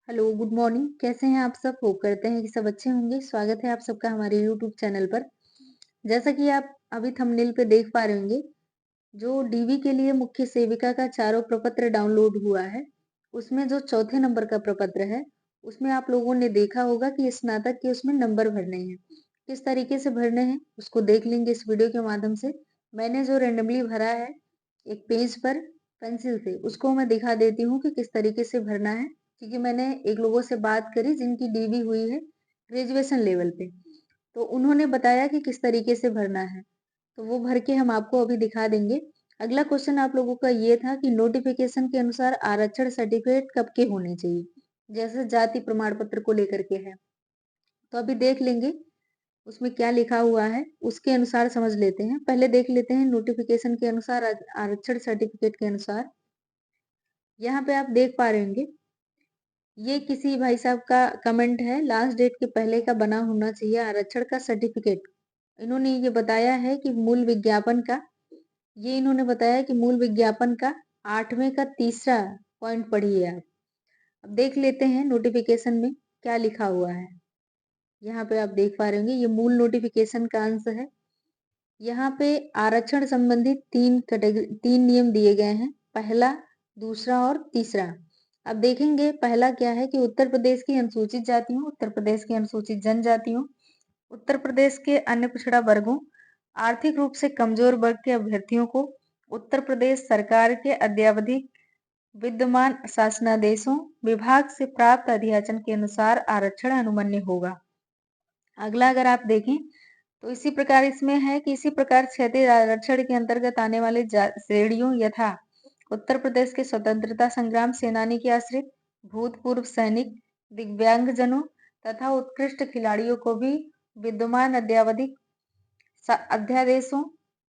Hello, good morning. कैसे हैं आप सब? होप करते हैं कि सब अच्छे होंगे। स्वागत है आप सबका हमारे यूट्यूब चैनल पर। जैसा कि आप अभी थंबनेल पे देख पा रहे होंगे, जो डीवी के लिए मुख्य सेविका का चारों प्रपत्र डाउनलोड हुआ है, उसमें जो चौथे नंबर का प्रपत्र है, उसमें आप लोगों ने देखा होगा कि स्नातक के उसमें नंबर भरने हैं। किस तरीके से भरने हैं, उसको देख लेंगे इस वीडियो के माध्यम से। मैंने जो रेंडमली भरा है एक पेज पर पेंसिल से, उसको मैं दिखा देती हूँ कि किस तरीके से भरना है। क्योंकि मैंने एक लोगों से बात करी जिनकी डीवी हुई है ग्रेजुएशन लेवल पे, तो उन्होंने बताया कि किस तरीके से भरना है, तो वो भर के हम आपको अभी दिखा देंगे। अगला क्वेश्चन आप लोगों का ये था कि नोटिफिकेशन के अनुसार आरक्षण सर्टिफिकेट कब के होने चाहिए, जैसे जाति प्रमाण पत्र को लेकर के है। तो अभी देख लेंगे उसमें क्या लिखा हुआ है, उसके अनुसार समझ लेते हैं। पहले देख लेते हैं नोटिफिकेशन के अनुसार आरक्षण सर्टिफिकेट के अनुसार। यहाँ पे आप देख पा रहे होंगे, ये किसी भाई साहब का कमेंट है, लास्ट डेट के पहले का बना होना चाहिए आरक्षण का सर्टिफिकेट। इन्होंने ये बताया है कि मूल विज्ञापन का, ये इन्होंने बताया कि मूल विज्ञापन का 8वें का तीसरा पॉइंट पढ़िए आप। अब देख लेते हैं नोटिफिकेशन में क्या लिखा हुआ है। यहाँ पे आप देख पा रहे होंगे, ये मूल नोटिफिकेशन का अंश है। यहाँ पे आरक्षण संबंधी तीन नियम दिए गए हैं, पहला, दूसरा और तीसरा। अब देखेंगे पहला क्या है कि उत्तर प्रदेश की अनुसूचित जातियों, उत्तर प्रदेश की अनुसूचित जनजातियों, उत्तर प्रदेश के अन्य पिछड़ा वर्गों, आर्थिक रूप से कमजोर वर्ग के अभ्यर्थियों को उत्तर प्रदेश सरकार के अद्यावधिक विद्यमान शासनादेशों विभाग से प्राप्त अधियाचन के अनुसार आरक्षण अनुमन्य होगा। अगला अगर आप देखें तो इसी प्रकार इसमें है कि इसी प्रकार क्षैतिज आरक्षण के अंतर्गत आने वाले श्रेणियों यथा उत्तर प्रदेश के स्वतंत्रता संग्राम सेनानी के आश्रित, भूतपूर्व सैनिक, दिव्यांगजनों तथा उत्कृष्ट खिलाड़ियों को भी विद्यमान अद्यावधिक अध्यादेशों,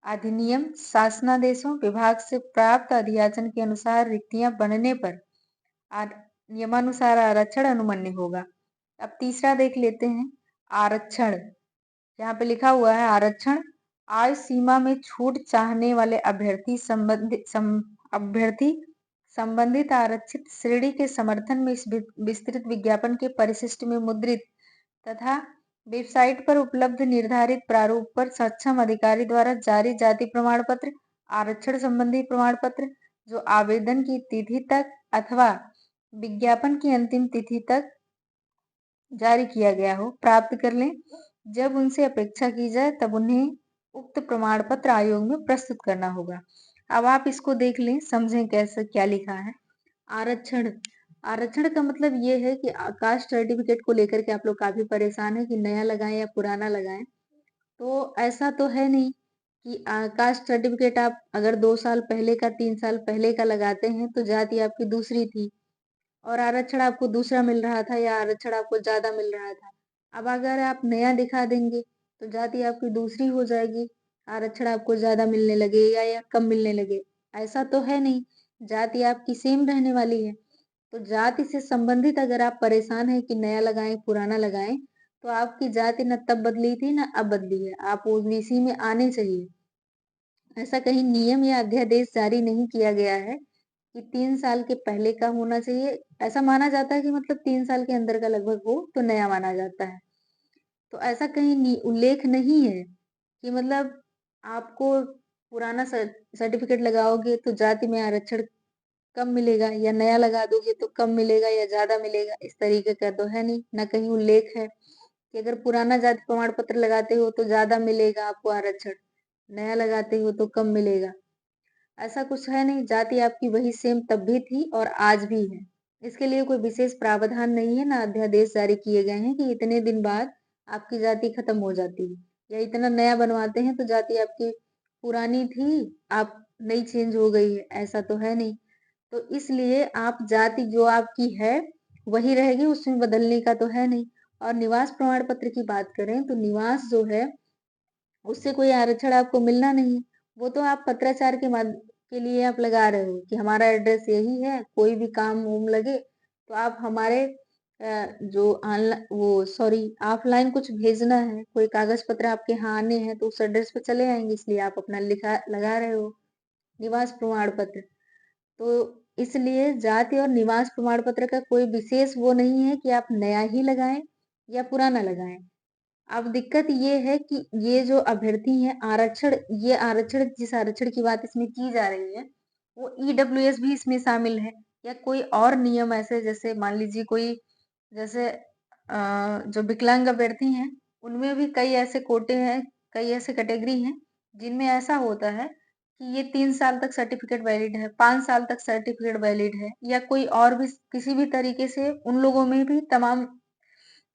अधिनियम, शासनादेशों विभाग से प्राप्त अधियाचन के अनुसार रिक्तियां बनने पर नियमानुसार आरक्षण अनुमन्य होगा। अब तीसरा देख लेते हैं, आरक्षण। यहाँ पे लिखा हुआ है आरक्षण आय सीमा में छूट चाहने वाले अभ्यर्थी संबंधित आरक्षित श्रेणी के समर्थन में इस विस्तृत विज्ञापन के परिशिष्ट में मुद्रित तथा वेबसाइट पर उपलब्ध निर्धारित प्रारूप पर सक्षम अधिकारी द्वारा जारी जाति प्रमाण पत्र, आरक्षण संबंधी प्रमाण पत्र जो आवेदन की तिथि तक अथवा विज्ञापन की अंतिम तिथि तक जारी किया गया हो प्राप्त कर लें। जब उनसे अपेक्षा की जाए तब उन्हें उक्त प्रमाण पत्र आयोग में प्रस्तुत करना होगा। अब आप इसको देख लें, समझें कैसे क्या लिखा है। आरक्षण, आरक्षण का मतलब ये है कि कास्ट सर्टिफिकेट को लेकर के आप लोग काफी परेशान है कि नया लगाएं या पुराना लगाएं। तो ऐसा तो है नहीं कि कास्ट सर्टिफिकेट आप अगर 2 साल पहले का, 3 साल पहले का लगाते हैं तो जाति आपकी दूसरी थी और आरक्षण आपको दूसरा मिल रहा था या आरक्षण आपको ज्यादा मिल रहा था। अब अगर आप नया दिखा देंगे तो जाति आपकी दूसरी हो जाएगी, आरक्षण आपको ज्यादा मिलने लगेगा या कम मिलने लगे। ऐसा तो है नहीं, जाति आपकी सेम रहने वाली है। तो जाति से संबंधित अगर आप परेशान है कि नया लगाएं पुराना लगाएं, तो आपकी जाति न तब बदली थी न अब बदली है, आप ओबीसी में आने चाहिए। ऐसा कहीं नियम या अध्यादेश जारी नहीं किया गया है कि 3 साल के पहले का होना चाहिए। ऐसा माना जाता है कि मतलब 3 साल के अंदर का लगभग हो तो नया माना जाता है। तो ऐसा कहीं उल्लेख नहीं है कि मतलब आपको पुराना सर्टिफिकेट लगाओगे तो जाति में आरक्षण कम मिलेगा या नया लगा दोगे तो कम मिलेगा या ज्यादा मिलेगा, इस तरीके का तो है नहीं। ना कहीं उल्लेख है कि अगर पुराना जाति प्रमाण पत्र लगाते हो तो ज्यादा मिलेगा आपको आरक्षण, नया लगाते हो तो कम मिलेगा। ऐसा कुछ है नहीं, जाति आपकी वही सेम तब भी थी और आज भी है। इसके लिए कोई विशेष प्रावधान नहीं है, ना अध्यादेश जारी किए गए हैं कि इतने दिन बाद आपकी जाति खत्म हो जाती है या इतना नया बनवाते हैं तो जाति आपकी पुरानी थी, आप नई चेंज हो गई है, ऐसा तो है नहीं। तो इसलिए आप जाति जो आपकी है वही रहेगी, उसमें बदलने का तो है नहीं। और निवास प्रमाण पत्र की बात करें तो निवास जो है उससे कोई आरक्षण आपको मिलना नहीं। वो तो आप पत्राचार के लिए आप लगा रहे हो कि हमारा एड्रेस यही है, कोई भी काम उम लगे तो आप हमारे जो ऑनलाइन वो सॉरी ऑफलाइन कुछ भेजना है, कोई कागज पत्र आपके यहाँ आने हैं तो उस एड्रेस पे चले आएंगे, इसलिए आप अपना लिखा लगा रहे हो निवास प्रमाण पत्र। तो इसलिए जाति और निवास प्रमाण पत्र का कोई विशेष वो नहीं है कि आप नया ही लगाएं या पुराना लगाएं। अब दिक्कत ये है कि ये जो अभ्यर्थी हैं आरक्षण, ये आरक्षण जिस आरक्षण की बात इसमें की जा रही है वो ईडब्ल्यूएस भी इसमें शामिल है या कोई और नियम ऐसे, जैसे मान लीजिए कोई, जैसे जो विकलांग अभ्यर्थी हैं उनमें भी कई ऐसे कोटे हैं, कई ऐसे कैटेगरी हैं जिनमें ऐसा होता है कि ये 3 साल तक सर्टिफिकेट वैलिड है, 5 साल तक सर्टिफिकेट वैलिड है, या कोई और भी किसी भी तरीके से उन लोगों में भी तमाम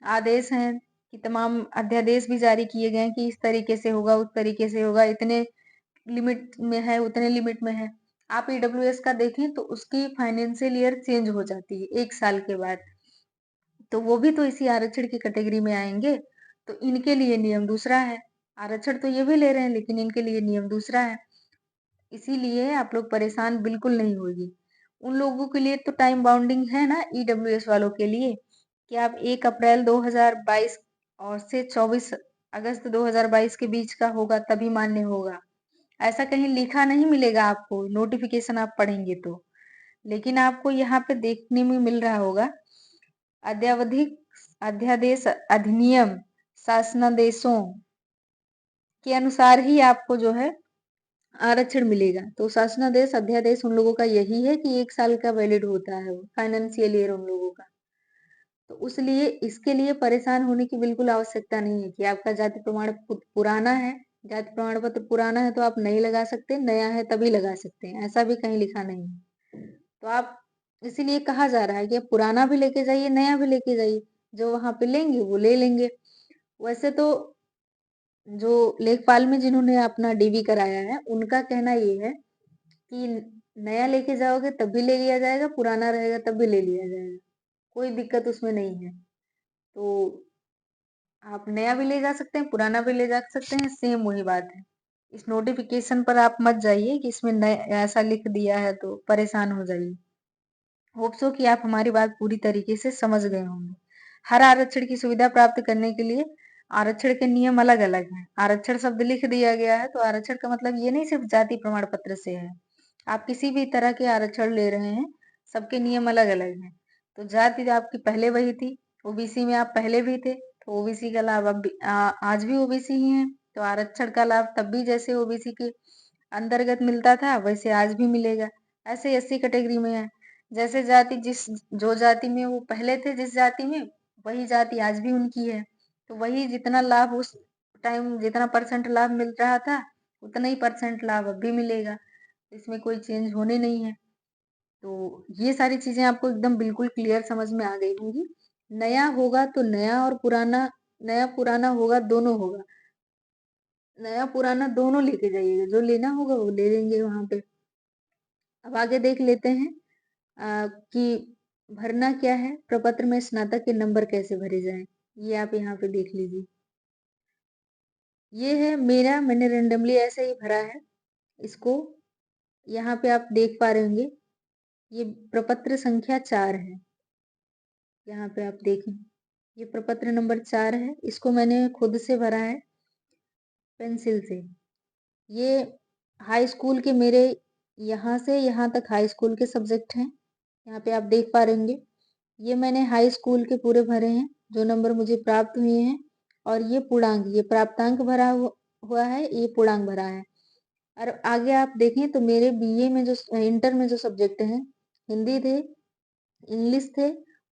आदेश हैं कि तमाम अध्यादेश भी जारी किए गए हैं कि इस तरीके से होगा, उस तरीके से होगा, इतने लिमिट में है, उतने लिमिट में है। आप ईडब्ल्यूएस का देखें तो उसकी फाइनेंशियल ईयर चेंज हो जाती है 1 साल के बाद, तो वो भी तो इसी आरक्षण की कैटेगरी में आएंगे। तो इनके लिए नियम दूसरा है, आरक्षण तो ये भी ले रहे हैं लेकिन इनके लिए नियम दूसरा है। इसीलिए आप लोग परेशान बिल्कुल नहीं होइए। उन लोगों के लिए तो टाइम बाउंडिंग है ना, ईडब्ल्यूएस वालों के लिए, कि आप 1 अप्रैल 2022 और से 24 अगस्त 2022 के बीच का होगा तभी मान्य होगा। ऐसा कहीं लिखा नहीं मिलेगा आपको, नोटिफिकेशन आप पढ़ेंगे तो। लेकिन आपको यहाँ पे देखने में मिल रहा होगा अद्यावधिक अध्यादेश अधिनियम शासनादेशों के अनुसार ही आपको जो है आरक्षण मिलेगा। तो शासनादेश अध्यादेश उन लोगों का यही है कि 1 साल का वैलिड होता है फाइनेंशियल ईयर उन लोगों का। तो उसलिए इसके लिए परेशान होने की बिल्कुल आवश्यकता नहीं है कि आपका जाति प्रमाण पुराना है, जाति प्रमाण पत्र पुराना है तो आप नहीं लगा सकते, नया है तभी लगा सकते हैं, ऐसा भी कहीं लिखा नहीं है। तो आप, इसीलिए कहा जा रहा है कि आप पुराना भी लेके जाइए, नया भी लेके जाइए, जो वहां पे लेंगे वो ले लेंगे। वैसे तो जो लेखपाल में जिन्होंने अपना डीबी कराया है उनका कहना ये है कि नया लेके जाओगे तब भी ले लिया जाएगा, पुराना रहेगा तब भी ले लिया जाएगा, कोई दिक्कत उसमें नहीं है। तो आप नया भी ले जा सकते हैं, पुराना भी ले जा सकते हैं, सेम वही बात है। इस नोटिफिकेशन पर आप मत जाइए कि इसमें ऐसा लिख दिया है तो परेशान हो जाइए। होप सो कि आप हमारी बात पूरी तरीके से समझ गए होंगे। हर आरक्षण की सुविधा प्राप्त करने के लिए आरक्षण के नियम अलग अलग हैं। आरक्षण शब्द लिख दिया गया है तो आरक्षण का मतलब ये नहीं सिर्फ जाति प्रमाण पत्र से है, आप किसी भी तरह के आरक्षण ले रहे हैं, सबके नियम अलग अलग हैं। तो जाति आपकी पहले वही थी, ओबीसी में आप पहले भी थे तो ओबीसी का लाभ अब भी आज भी ओबीसी ही है, तो आरक्षण का लाभ तब भी जैसे ओबीसी के अंतर्गत मिलता था वैसे आज भी मिलेगा। ऐसे एससी कैटेगरी में है, जैसे जाति जिस जो जाति में वो पहले थे जिस जाति में, वही जाति आज भी उनकी है, तो वही जितना लाभ उस टाइम जितना परसेंट लाभ मिल रहा था उतना ही परसेंट लाभ अब भी मिलेगा, इसमें कोई चेंज होने नहीं है। तो ये सारी चीजें आपको एकदम बिल्कुल क्लियर समझ में आ गई होंगी। नया होगा तो नया और पुराना, नया पुराना होगा दोनों होगा, नया पुराना दोनों लेके जाइएगा, जो लेना होगा वो ले लेंगे वहां पे। अब आगे देख लेते हैं कि भरना क्या है, प्रपत्र में स्नातक के नंबर कैसे भरे जाएं, ये आप यहाँ पे देख लीजिए। ये है मेरा, मैंने रेंडमली ऐसे ही भरा है इसको, यहाँ पे आप देख पा रहे होंगे ये प्रपत्र संख्या 4 है, यहाँ पे आप देखें ये प्रपत्र नंबर 4 है, इसको मैंने खुद से भरा है पेंसिल से। ये हाई स्कूल के मेरे यहाँ से यहाँ तक हाई स्कूल के सब्जेक्ट हैं, यहाँ पे आप देख पा रहे होंगे। ये मैंने हाई स्कूल के पूरे भरे हैं जो नंबर मुझे प्राप्त हुए हैं, और ये पूर्णांक, ये प्राप्तांक भरा हुआ है, ये पूर्णांक भरा है। और आगे आप देखें तो मेरे बीए में जो इंटर में जो सब्जेक्ट हैं, हिंदी थे, इंग्लिश थे,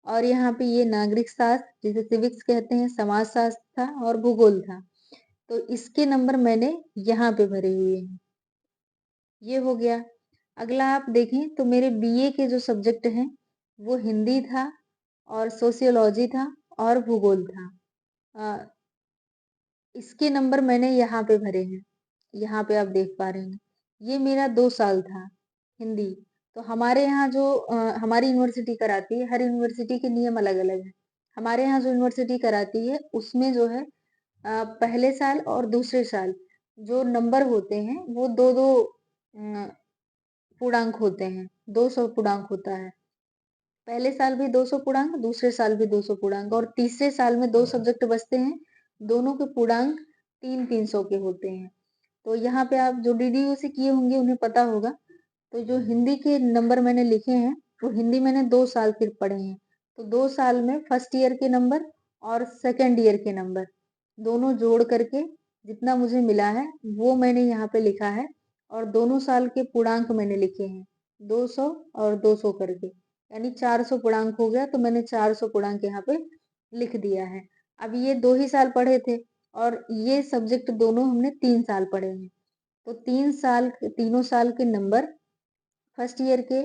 और यहाँ पे ये नागरिक शास्त्र जिसे सिविक्स कहते हैं, समाज शास्त्र था और भूगोल था। तो इसके नंबर मैंने यहाँ पे भरे हुए हैं, ये हो गया। अगला आप देखें तो मेरे बीए के जो सब्जेक्ट हैं वो हिंदी था और सोशियोलॉजी था और भूगोल था। इसके नंबर मैंने यहाँ पे भरे हैं, यहाँ पे आप देख पा रहे हैं। ये मेरा 2 साल था हिंदी। तो हमारे यहाँ जो हमारी यूनिवर्सिटी कराती है, हर यूनिवर्सिटी के नियम अलग अलग हैं। हमारे यहाँ जो यूनिवर्सिटी कराती है उसमें जो है पहले साल और दूसरे साल जो नंबर होते हैं वो दो दो पूर्णांक होते हैं, 200 पूर्णांक होता है। पहले साल भी 200 पूर्णांक, दूसरे साल भी 200 पूर्णांक, और तीसरे साल में 2 सब्जेक्ट बचते हैं, दोनों के पूर्णांक 300 के होते हैं। तो यहाँ पे आप जो डीडीयू से किए होंगे उन्हें पता होगा तो जो हिंदी के नंबर मैंने लिखे हैं वो हिंदी मैंने 2 साल सिर्फ पढ़े हैं। तो 2 साल में फर्स्ट ईयर के नंबर और सेकंड ईयर के नंबर दोनों जोड़ करके जितना मुझे मिला है वो मैंने यहाँ पे लिखा है और दोनों साल के पूर्णांक मैंने लिखे हैं 200 और 200 करके, यानी 400 पूर्णांक हो गया। तो मैंने 400 पूर्णांक यहाँ पे लिख दिया है। अब ये 2 ही साल पढ़े थे और ये सब्जेक्ट दोनों हमने 3 साल पढ़े हैं। तो तीनों साल के नंबर फर्स्ट ईयर के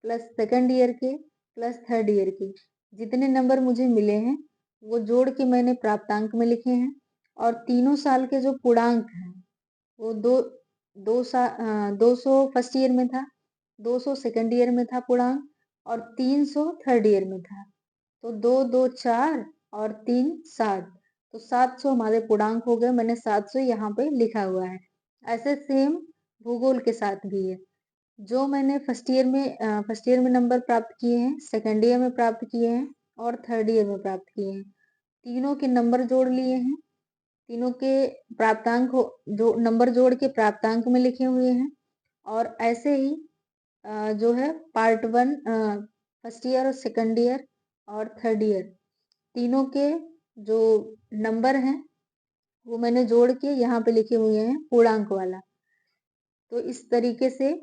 प्लस सेकंड ईयर के प्लस थर्ड ईयर के जितने नंबर मुझे मिले हैं वो जोड़ के मैंने प्राप्तांक में लिखे हैं। और तीनों साल के जो पूर्णांक हैं वो 200 फर्स्ट ईयर में था, 200 सेकंड ईयर में था पूर्णांक और 300 थर्ड ईयर में था। तो 2 2 4 और 3 7, तो 700 हमारे पूर्णांक हो गए। मैंने 700 यहाँ पे लिखा हुआ है। ऐसे सेम भूगोल के साथ भी है। जो मैंने फर्स्ट ईयर में नंबर प्राप्त किए हैं, सेकंड ईयर में प्राप्त किए हैं और थर्ड ईयर में प्राप्त किए हैं, तीनों के नंबर जोड़ लिए हैं। तीनों के प्राप्तांक जो नंबर जोड़ के प्राप्तांक में लिखे हुए हैं। और ऐसे ही जो है पार्ट 1 फर्स्ट ईयर और सेकंड ईयर और थर्ड ईयर तीनों के जो नंबर हैं वो मैंने जोड़ के यहाँ पे लिखे हुए हैं पूर्णांक वाला। तो इस तरीके से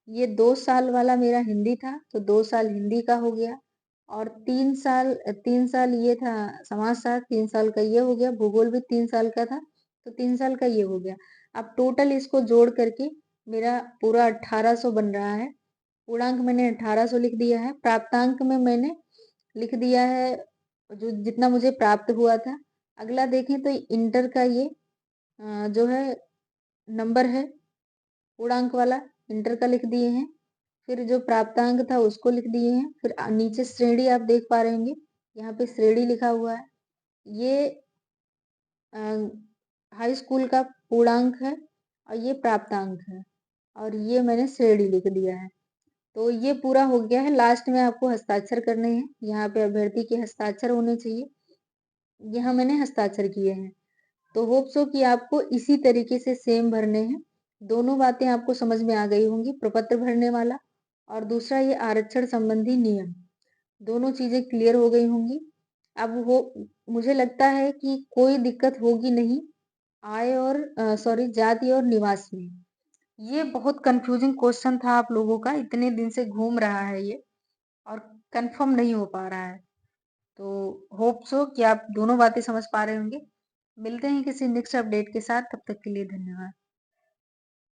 ये 2 साल वाला मेरा हिंदी था, तो 2 साल हिंदी का हो गया और 3 साल ये था समाजशास्त्र, 3 साल का ये हो गया, भूगोल भी 3 साल का था, तो 3 साल का ये हो गया। अब टोटल इसको जोड़ करके मेरा पूरा 1800 बन रहा है। पूर्णांक मैंने 1800 लिख दिया है, प्राप्तांक में मैंने लिख दिया है जो जितना मुझे प्राप्त हुआ था। अगला देखें तो इंटर का ये जो है नंबर है पूर्णांक वाला, इंटर का लिख दिए हैं। फिर जो प्राप्तांक था उसको लिख दिए हैं। फिर नीचे श्रेणी आप देख पा रहे होंगे, यहाँ पे श्रेणी लिखा हुआ है। ये हाई स्कूल का पूर्णांक है और ये प्राप्तांक है और ये मैंने श्रेणी लिख दिया है। तो ये पूरा हो गया है। लास्ट में आपको हस्ताक्षर करने हैं, यहाँ पे अभ्यर्थी के हस्ताक्षर होने चाहिए। यहाँ मैंने हस्ताक्षर किए हैं। तो होप सो कि आपको इसी तरीके से सेम भरने हैं। दोनों बातें आपको समझ में आ गई होंगी, प्रपत्र भरने वाला और दूसरा ये आरक्षण संबंधी नियम, दोनों चीजें क्लियर हो गई होंगी। अब हो मुझे लगता है कि कोई दिक्कत होगी नहीं आय और जाति और निवास में। ये बहुत कंफ्यूजिंग क्वेश्चन था आप लोगों का, इतने दिन से घूम रहा है ये और कंफर्म नहीं हो पा रहा है। तो होप सो कि आप दोनों बातें समझ पा रहे होंगे। मिलते हैं किसी नेक्स्ट अपडेट के साथ, तब तक के लिए धन्यवाद।